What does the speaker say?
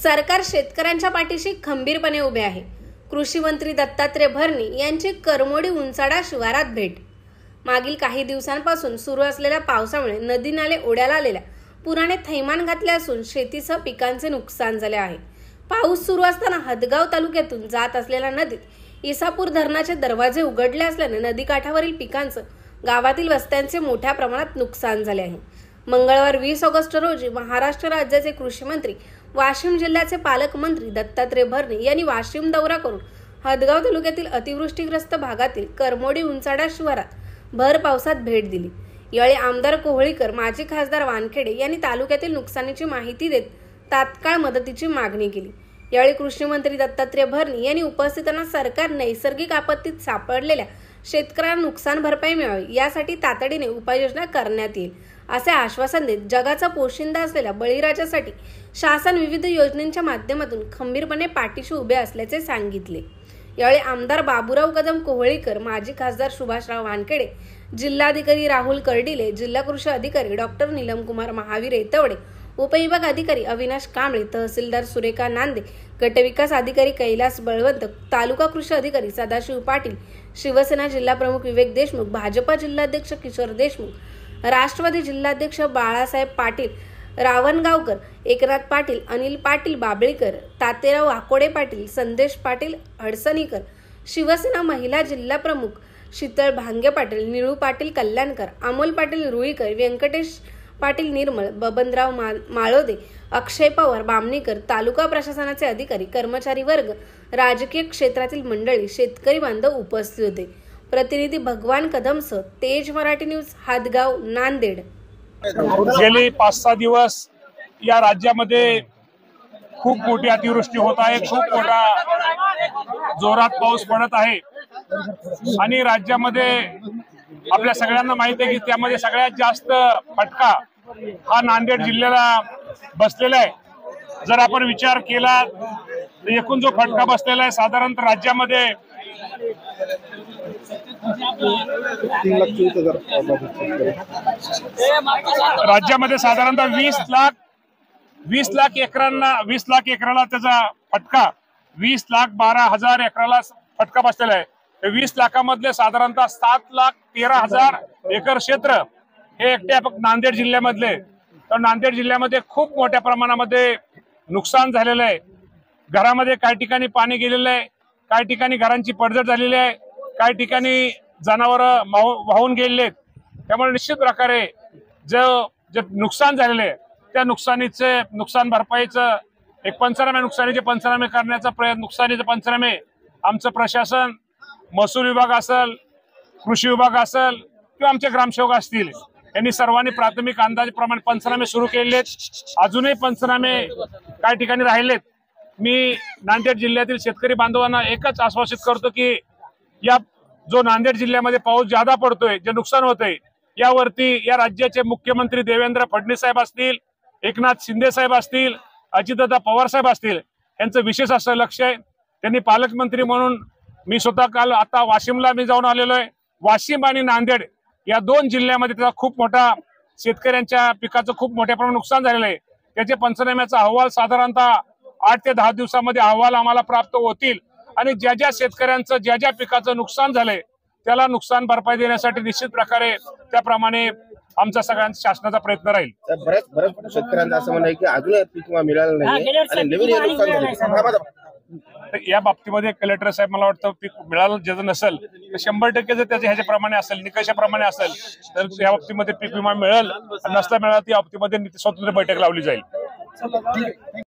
सरकार शेतकऱ्यांच्या पाठीशी खंबीरपणे उभे आहे। कृषी मंत्री दत्तात्रय भरणे यांची करमोडी उंचाडा शिवारात भेट। मागील काही दिवसांपासून सुरू असलेल्या पावसामुळे नदी नाले ओढ्याला आलेल्या पुराने थैमान घातले असून शेतीसह पिकांचे नुकसान झाले आहे। पाऊस सुरू असताना हदगाव तालुक्यातून जात असलेल्या नदीत इसापूर धरणाचे दरवाजे उघडले असल्याने नदीकाठावरील पिकांचं गावातील वस्त्यांचे मोठ्या प्रमाणात नुकसान झाले आहे। मंगळवार 20 ऑगस्ट रोजी महाराष्ट्र राज्याचे कृषी मंत्री वाशिम जिल्ह्याचे पालकमंत्री दत्तात्रय भरणे यांनी वाशिम दौरा करून हदगाव तालुक्यातील अतिवृष्टीग्रस्त भागातील करमोडी उंचाडा शिवारात भर पावसात भेट दिली। यावेळी आमदार कोहळीकर, माजी खासदार वानखेडे यांनी तालुक्यातील नुकसानीची माहिती देत तात्काळ मदतीची मागणी केली। यावेळी कृषी मंत्री दत्तात्रय भरणे यांनी उपस्थितांना सरकार नैसर्गिक आपत्तीत सापडलेल्या शेतकऱ्यांना नुकसान भरपाई मिळावी यासाठी तातडीने उपाययोजना करण्यात येईल असे आश्वासन देत जगाचा पोशिंदा असलेल्या बळीराजासाठी शासन विविध योजनांच्या माध्यमातून खंबीरपणे पाठीशी उभे असल्याचे सांगितले। यावेळी आमदार बाबूराव कदम कोहळीकर, माजी खासदार सुभाषराव वानखेडे, जिल्हाधिकारी राहुल कर्डिले, जिल्हा कृषी अधिकारी डॉक्टर नीलमकुमार महावीर येतवडे, उपविभाग अधिकारी अविनाश कांबळे, तहसीलदार सुरेखा नांदे, गटविकास अधिकारी कैलास बळवंत, तालुका कृषी अधिकारी सदाशिव पाटील, शिवसेना जिल्हा प्रमुख विवेक देशमुख, भाजपा जिल्हाध्यक्ष किशोर देशमुख, राष्ट्रवादी जिल्हाध्यक्ष बाळासाहेब पाटील रावणगावकर, एकनाथ पाटील, अनिल पाटील बाबळीकर, तातेराव आकोडे पाटील, संदेश पाटील हडसणीकर, शिवसेना महिला जिल्हा प्रमुख शीतल भांगे पाटील, निळू पाटील कल्याणकर, अमोल पाटील रुईकर, व्यंकटेश पाटील निर्मळ, बबनराव माळोदे, अक्षय पवार बामणीकर, तालुका प्रशासनाचे अधिकारी, कर्मचारी वर्ग, राजकीय क्षेत्रातील मंडळी, शेतकरी बांधव उपस्थित होते। प्रतिनिधी भगवान कदमसह तेज मराठी न्यूज, हदगाव, नांदेड। गेली 5-6 दिवस या राज्यामध्ये खूप मोठी अतिवृष्टी होत आहे, खूप मोठा जोरात पाऊस पडत आहे आणि राज्यामध्ये आपल्या सगळ्यांना माहिती आहे की त्यामध्ये सगळ्यात जास्त फटका हा नांदेड जिल्ह्याला बसलेला आहे। जर आपण विचार केला तर एकूण जो फटका बसलेला आहे साधारणतः राज्यामध्ये 20 लाख एकराला त्याचा फटका, 20,12,000 एकराला फटका बसलेला आहे। 20 लाखामधले साधारणतः 7,13,000 एकर क्षेत्र हे एकट्या फक्त नांदेड जिल्ह्यामधले। तर नांदेड जिल्ह्यामध्ये खूप मोठ्या प्रमाणामध्ये नुकसान झालेलं आहे। घरामध्ये काही ठिकाणी पाणी गेलेलं आहे, काही ठिकाणी घरांची पडझड झालेली आहे, काही ठिकाणी जनावरं वाहून गेलेले आहेत। त्यामुळे निश्चित प्रकारे जे नुकसान झालेले आहे त्या नुकसान भरपाईचं एक नुकसानीचे पंचनामे करण्याचा प्रयत्न, नुकसानीचे पंचनामे आमचं प्रशासन, महसूल विभाग असेल, कृषी विभाग असेल किंवा आमचे ग्रामसेवक असतील यांनी सर्वांनी प्राथमिक अंदाजाप्रमाणे पंचनामे सुरू केलेले आहेत। अजूनही पंचनामे काही ठिकाणी राहिलेत। मी नांदेड जिल्ह्यातील शेतकरी बांधवांना एकच आश्वासित करतो की या जो नांदेड जिल्ह्यामध्ये पाऊस ज्यादा पडतोय, जे नुकसान होतंय, यावरती या राज्याचे मुख्यमंत्री देवेंद्र फडणवीस साहेब असतील, एकनाथ शिंदे साहेब असतील, अजितदादा पवार साहेब असतील, यांचं विशेष असं लक्ष आहे। त्यांनी पालकमंत्री म्हणून मी स्वतः काल आता वाशिमला मी जाऊन आलेलो आहे। वाशिम आणि नांदेड या 2 जिल्ह्यामध्ये त्याचा खूप मोठा शेतकऱ्यांच्या पिकाचं खूप मोठ्या प्रमाणात नुकसान झालेलं आहे। त्याचे पंचनाम्याचा अहवाल साधारणतः 8 ते 10 दिवसामध्ये अहवाल आम्हाला प्राप्त होतील आणि ज्या शेतकऱ्यांचं ज्या पिकाचं नुकसान झालंय त्याला नुकसान भरपाई देण्यासाठी निश्चित प्रकारे त्याप्रमाणे आमचा सगळ्यांचा शासनाचा प्रयत्न राहील। बऱ्याच शेतकऱ्यांचं असं म्हणणं आहे की अजूनही पीक मिळालं नाही आणि नवीन नुकसान झालं। या बाबतीमध्ये कलेक्टर साहेब मला वाटतं पीक मिळालं ज्याचं नसेल तर 100% जर त्याच्या ह्याच्याप्रमाणे असेल, निकषाप्रमाणे असेल तर या बाबतीमध्ये पीक विमा मिळेल, नसला मिळाला त्या बाबतीमध्ये स्वतंत्र बैठक लावली जाईल।